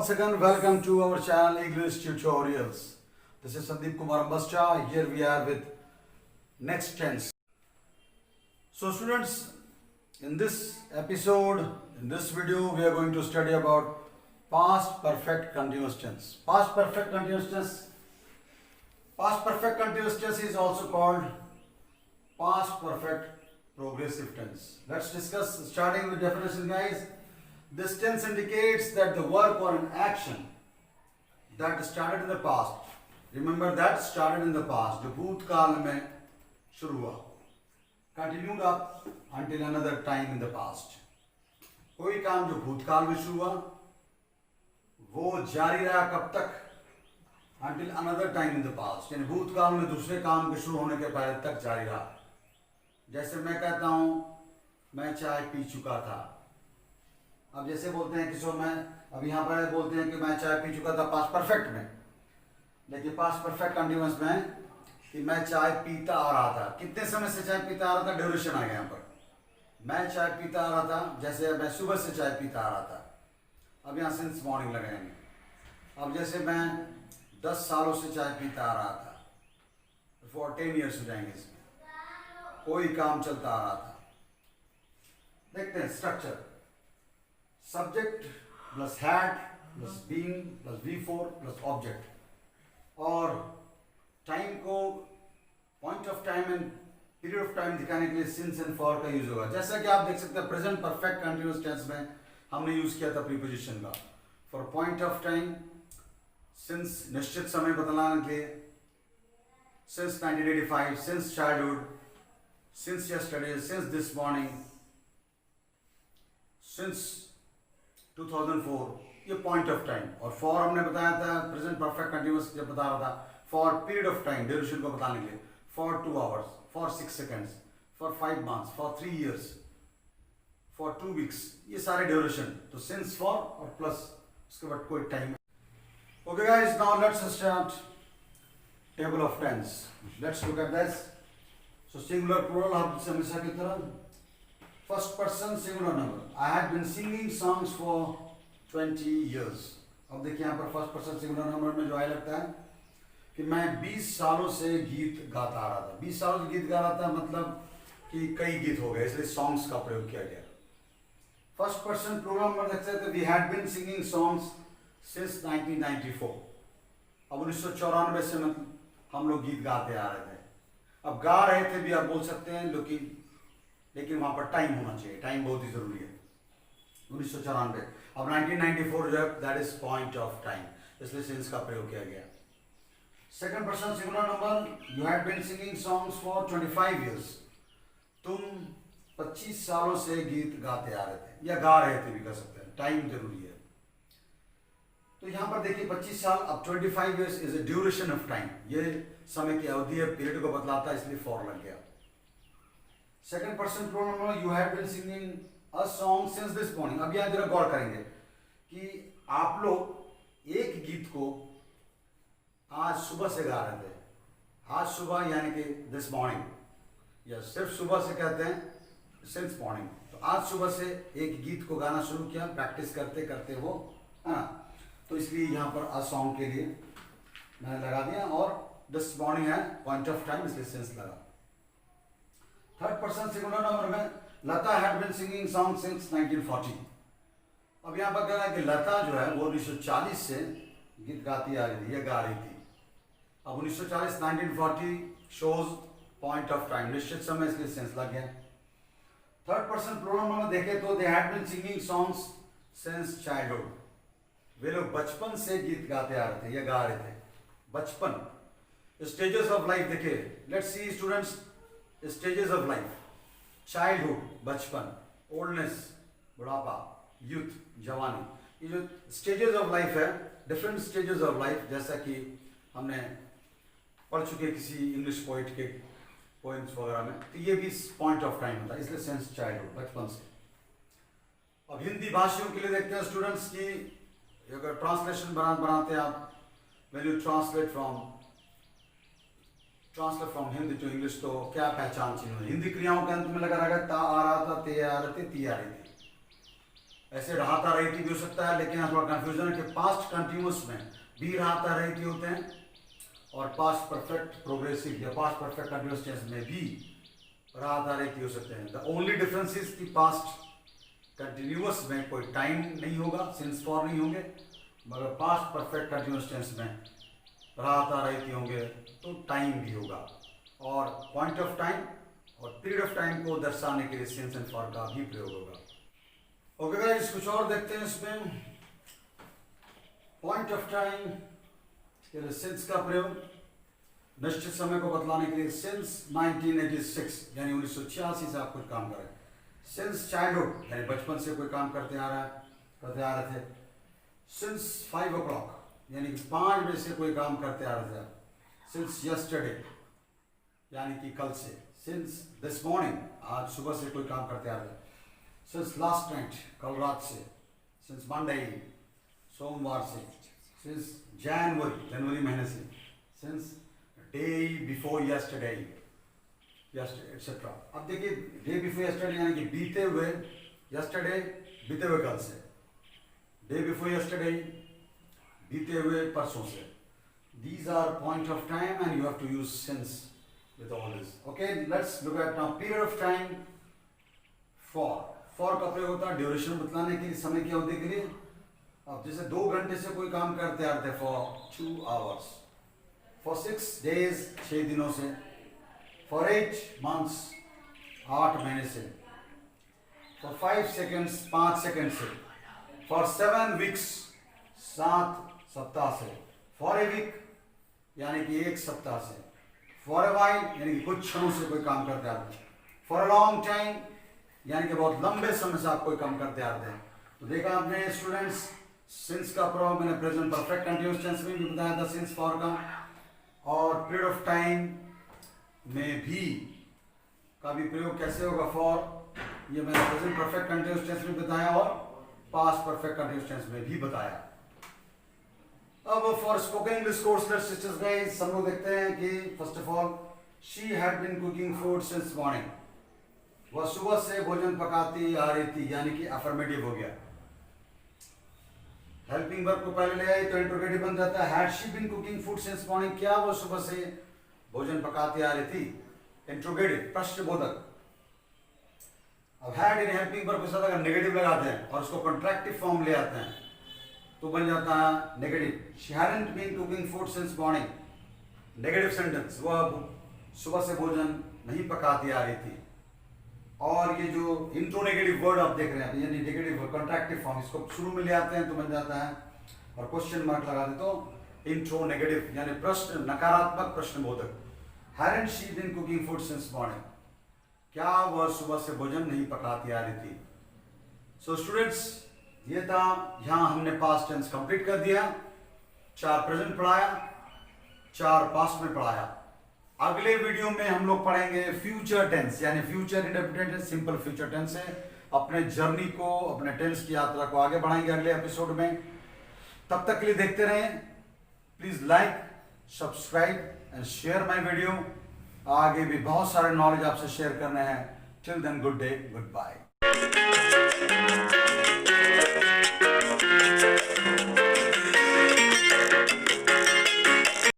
Once again, welcome to our channel English Tutorials. This is Sandeep Kumar Ambascha. Here we are with next tense. So students, in this episode, in this video, we are going to study about past perfect continuous tense. Past perfect continuous tense is also called past perfect progressive tense. Let's discuss, starting with definition, guys. This tense indicates that the work or an action that started in the past, remember that started in the past, जो भूतकाल में शुरू हुआ, continued up until another time in the past. कोई काम जो भूतकाल में शुरू हुआ वो जारी रहा कब तक? until another time in the past, यानी भूतकाल में दूसरे काम के शुरू होने के पहले तक जारी रहा. जैसे मैं कहता हूँ मैं चाय पी चुका था. अब जैसे बोलते हैं कि मैं अब यहाँ पर बोलते हैं कि मैं चाय पी चुका था पास्ट परफेक्ट में, लेकिन पास्ट परफेक्ट कंटिन्यूअस में कि मैं चाय पीता आ रहा था. कितने समय से चाय पीता आ रहा था? ड्यूरेशन आ गया यहाँ पर. मैं चाय पीता आ रहा था, जैसे मैं सुबह से चाय पीता आ रहा था. अब यहाँ सिंस मॉर्निंग लगाएंगे. अब जैसे मैं 10 सालों से चाय पीता आ रहा था, फॉर 10 ईयर्स हो जाएंगे इसमें. कोई काम चलता आ रहा था. देखते हैं structure. Subject plus had plus being plus V4 plus object, और टाइम को point of time and period of time दिखाने के लिए सिंस एंड फॉर का यूज होगा. जैसा कि आप देख सकते हैं प्रेजेंट परफेक्ट कंटिन्यूअस टेंस में हमने यूज किया था प्रीपोजिशन का. For point of time, since निश्चित समय बतलाने के लिए, since 1985, since childhood, since yesterday, since this morning, since 2004, ये पॉइंट ऑफ टाइम. और फॉर हमने बताया था प्रेजेंट परफेक्ट कंटिन्यूअस जब बता रहा था, for period of time duration को बताने के लिए, for 2 hours, for 6 seconds, for 5 months, for 3 years, for 2 weeks, ये सारे ड्यूरेशन. तो सिंस, फॉर और प्लस उसके बाद कोई time. Okay guys, now let's start table of tense. Let's look at this. So singular plural आप हमेशा की तरह. First person singular number. I had been singing songs for 20 years. अब देखिए यहाँ पर फर्स्ट पर्सन सिंगुलर नंबर में जो आया लगता है कि मैं 20 सालों से गीत गाता आ रहा था. 20 सालों से गीत गा रहा था मतलब कि कई गीत हो गए, इसलिए सॉन्ग्स का प्रयोग किया गया. फर्स्ट पर्सन प्लूरल नंबर देख सकते हैं. We had been singing songs since 1994. अब 1994 से मतलब हम लोग गीत गाते आ रहे थे. अब गा रहे थे भी आप बोल सकते हैं, लेकिन वहां पर टाइम होना चाहिए. टाइम बहुत ही जरूरी है. 1994. अब 1994 जो है that is point of time, इसलिए सिंस का प्रयोग किया गया. Second person singular number. You had been singing songs for 25 years. तुम 25 सालों से गीत गाते आ रहे थे, या गा रहे थे भी कर सकते हैं. टाइम जरूरी है. तो यहां पर देखिए 25 साल. अब 25 years is a duration of time. ये समय की अवधि है, पीरियड को बतलाता है, इसलिए फॉर लग गया. Second person pronoun. You have been singing a song since this morning. अब यहां जरा गौर करेंगे कि आप लोग एक गीत को आज सुबह से गा रहे थे. आज सुबह यानी कि दिस मॉर्निंग, या सिर्फ सुबह से कहते हैं सिंस मॉर्निंग. तो आज सुबह से एक गीत को गाना शुरू किया, प्रैक्टिस करते करते वो, है ना. तो इसलिए यहां पर अ सॉन्ग के लिए मैंने लगा दिया, और दिस मॉर्निंग है पॉइंट ऑफ टाइम, इसलिए सिंस लगा. थर्ड पर्सन सिंगुलर नंबर में Lata had been singing song since 1940. अब यहाँ पर कह रहा है कि लता जो है वो 1940 से गीत गाती आ रही थी या गा रही थी. अब 1940 1940 शोज पॉइंट ऑफ टाइम, निश्चित समय, इसलिए सेंस लग गया. थर्ड पर्सन प्रोनाउन में देखें तो they had been singing songs since childhood. वे लोग बचपन से गीत गाते आ रहे थे या गा रहे थे. बचपन. स्टेजेस ऑफ लाइफ देखिए. Let's see students, stages of life. Childhood बचपन, ओल्डनेस बुढ़ापा, यूथ जवानी. ये जो स्टेजेस ऑफ लाइफ है, डिफरेंट स्टेजेस ऑफ लाइफ, जैसा कि हमने पढ़ चुके किसी इंग्लिश पोइट के पोइम्स वगैरह में, तो ये भी पॉइंट ऑफ टाइम होता है, इसलिए सेंस चाइल्डहुड, बचपन से. अब हिंदी भाषियों के लिए देखते हैं स्टूडेंट्स की, अगर ट्रांसलेशन बनाते हैं आप, when you translate from Hindi to English, तो क्या पहचान चाहिए? हिंदी क्रियाओं के अंत में लगा रहेगा ता आ रहा था, ते आ रहे थे, ती आ रही थी. ऐसे रहाता रही थी भी हो सकता है, लेकिन यहाँ थोड़ा कंफ्यूजन है कि पास्ट कंटिन्यूस में भी रहाता रही थी होते हैं और पास्ट परफेक्ट प्रोग्रेसिव या पास्ट परफेक्ट कंटिन्यूस टेंस में भी रहाता रही थी हो सकते हैं। द ओनली डिफरेंस इज कि पास्ट कंटिन्यूस में कोई टाइम नहीं होगा, सिंस फॉर नहीं होंगे, मगर पास्ट परफेक्ट कंटिन्यूस टेंस में रहाता रही थी होंगे तो टाइम भी होगा, और पॉइंट ऑफ टाइम और पीरियड ऑफ टाइम को दर्शाने के लिए सिंस एंड फॉर का भी प्रयोग होगा। ओके गाइस, कुछ और देखते हैं इसमें। पॉइंट ऑफ टाइम के लिए सिंस का प्रयोग निश्चित समय को बतलाने के लिए। सिंस 1986 यानी 1986 से आप कुछ काम करें। सिंस चाइल्डहुड यानी बचपन से कोई काम करते आ रहे थे। सिंस 5 o'clock यानी कि 5 बजे से कोई काम करते आ रहे थे। सिंस यस्टरडे यानी कि कल से। सिंस दिस मॉर्निंग आज सुबह से कोई काम करते आ रहे थे। सिंस लास्ट नाइट कल रात से। सिंस मंडे सोमवार से। सिंस जनवरी महीने से। Since day before yesterday etcetera. अब देखिए, डे बिफोर यस्टरडे यानी कि बीते हुए, यस्टरडे बीते हुए कल से, डे बिफोर यस्टरडे बीते हुए परसों से। These are point of time and you have to use since with all this. Okay, let's look at now period of time. For का प्रयोग होता है ड्यूरेशन बतलाने के लिए, समय की अवधि के लिए। अब जैसे 2 घंटे से कोई काम करते आते हैं, for 2 hours, for 6 days 6 दिनों से, for 8 months 8 महीने से, for 5 seconds 5 सेकंड से, for 7 weeks 7 सप्ताह से, for a week यानी कि 1 सप्ताह से, for a while यानी कि कुछ क्षणों से कोई काम करते आते हैं, for a long time यानी कि बहुत लंबे समय से आप कोई काम करते आते हैं। तो देखा आपने स्टूडेंट्स, सिंस का प्रयोग मैंने प्रेजेंट परफेक्ट कंटिन्यूअस टेंस में भी बताया था सिंस फॉर का, और पीरियड ऑफ टाइम में भी का भी प्रयोग कैसे होगा फॉर, ये मैंने प्रेजेंट परफेक्ट कंटिन्यूअस टेंस में बताया और पास्ट परफेक्ट कंटिन्यूअस टेंस में भी बताया। अब for spoken English course let's guys, हम लोग देखते हैं कि first of all she had been cooking food since morning, वह सुबह से भोजन पकाती आ रही थी, यानी कि अफर्मेटिव हो गया। हेल्पिंग वर्ब को पहले ले आई तो इंट्रोगेटिव बन जाता है। Had she been cooking food since morning, क्या वो सुबह से भोजन पकाती आ रही थी, इंट्रोगेटिव प्रश्नबोधक। अब हैड इन हेल्पिंग वर्ब के साथ अगर नेगेटिव लगाते हैं और उसको कॉन्ट्रैक्टिव फॉर्म ले आते हैं तो बन जाता है negative. She hadn't been cooking food since morning, negative sentence, वह सुबह से भोजन नहीं पकाती आ रही थी। और ये जो इंट्रोनेगेटिव वर्ड आप देख रहे हैं, यानी नेगेटिव कॉन्ट्रैक्टिव फॉर्म, इसको शुरू में ले आते हैं तो बन जाता है, और क्वेश्चन मार्क लगा दे तो इंट्रोनेगेटिव यानी प्रश्न, नकारात्मक प्रश्नबोधक। Hadn't she been cooking food since morning, क्या वह सुबह से भोजन नहीं पकाती आ रही थी। सो स्टूडेंट्स, ये था, यहाँ हमने पास्ट टेंस कंप्लीट कर दिया, 4 प्रेजेंट पढ़ाया, 4 पास्ट में पढ़ाया। अगले वीडियो में हम लोग पढ़ेंगे फ्यूचर टेंस, यानी future indefinite simple future tense है। अपने जर्नी को, अपने टेंस की यात्रा को आगे बढ़ाएंगे अगले एपिसोड में। तब तक के लिए देखते रहें, please like, subscribe and share my video. आगे भी बहुत सारे नॉलेज आपसे शेयर करने हैं। Till then, good day, good bye.